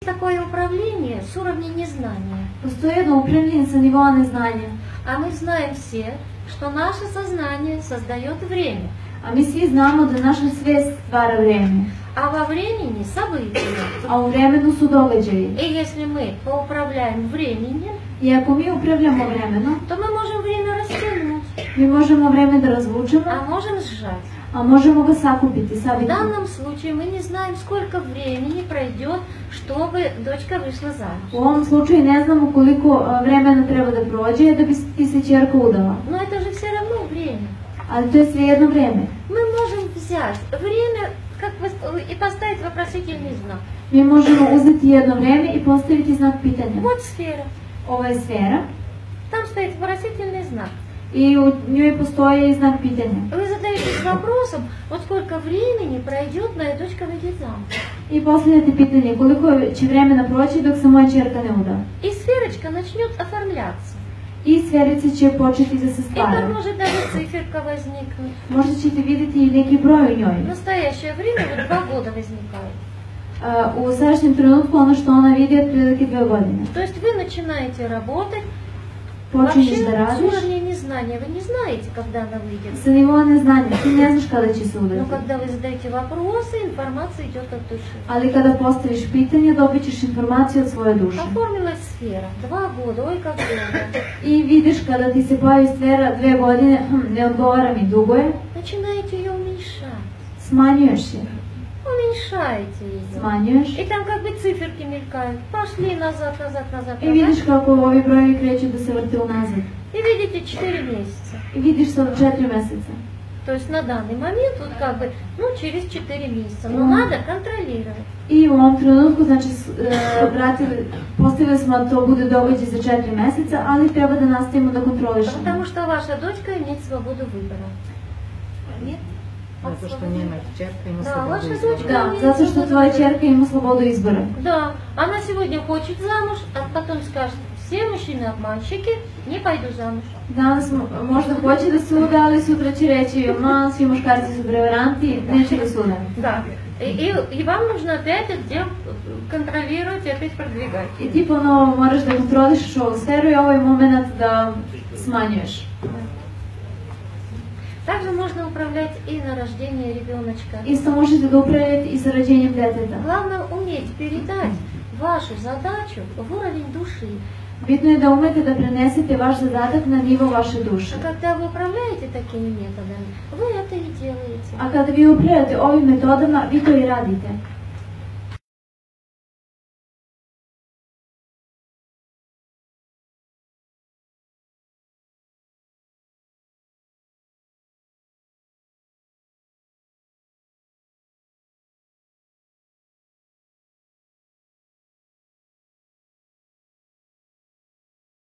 такое управление с уровня незнания. Постоji jedno upravljanje sa nivoa neznanja. А мы знаем все, что наше сознание создает время. A mi svi znamo da naša svijest stvara vrijeme. А во времени события. A u vremenu su događaji. И если мы поуправляем временем, I ako mi upravljamo vremenom, то мы можем время растянуть, mi možemo vreme da razvučemo, а можем sжать. a možemo ga sakupiti, В saviti. данном случае мы не знаем, сколько времени пройдет, чтобы дочка вышла замуж. U ovom slučaju ne znamo koliko vremena treba da prođe da bi ti se ćerka udala. Но это же все равно время. Ali to je svejedno vreme. Мы можем взять время и поставить вопросительный знак. Mi možemo uzeti jedno vreme i postaviti znak pitanja. Вот сфера. Ovo je sfera Там стоит вопросительный знак. i u njoj postoji znak pitanja. Вы задаетесь вопросом, вот сколько времени пройдет, моя дочка выйдет замуж. I postavljate pitanje koliko će vremena proći dok se moja ćerka ne uda. И сферочка начнет оформляться. I sferica će početi da se И stvara. там может даже циферка возникнуть. Možda ćete vidjeti i neki broj u В njoj. настоящее время вот 2 года возникает. U sadašnjem trenutku ono što ona vidi je otprilike 2 godine. То есть вы начинаете работать Počinješ вообще da с radiš уровня незнания. Вы не знаете, когда она выйдет. sa nivoa neznanja. Ti ne znaš kada će se Но udati. когда вы задаете вопросы, информация идет от души. Ali kada postaviš pitanje, dobit ćeš informaciju od svoje duše. Оформилась сфера. 2 года, ой, как долго. I vidiš kada ti se pojavi sfera 2 godine, ne odgovara mi, dugo je, Начинаете ее уменьшать. smanjuješ je. Уменьшаете ее. Smanjuješ И там как бы циферки мелькают. Пошли назад, назад, назад, i vidiš назад. kako ovi brojevi kreću da se vrte unazad. И видите 4 месяца. I vidiš se od 4 meseca. То есть на данный момент вот как бы, ну через 4 месяца. Но Мгм. надо контролировать. I u ovom trenutku, znači, postavili smo da to bude događaj za 4 meseca, ali treba da nastavimo da kontrolišemo. Потому что ваша дочка имеет свободу выбора. Нет? Zato što njena ćerka ima Da, slobodu vaša izbora. дочка Da, имеет zato što свободу tvoja выбора. ćerka ima slobodu izbora. Да, она сегодня хочет замуж, а потом скажет, все мужчины обманщики, не пойду замуж. Danas možda hoće da se uda, ali sutra će reći, ma, svi muškarci su prevaranti, neće da se uda. Да. И вам нужно опять отдел контролировать и опять продвигать. I ti ponovo moraš da kontrolišeš ovu sferu i ovaj moment da smanjuješ. Также можно управлять и на рождение ребеночка. Isto možete da upravljate i sa rođenjem deteta. Главное уметь передать вашу задачу в уровень души. Bitno je da umete da prenesete vaš zadatak na nivo vaše duše. А когда вы управляете такими методами, вы это и делаете. A kada vi upravljate ovim metodama, vi to i radite.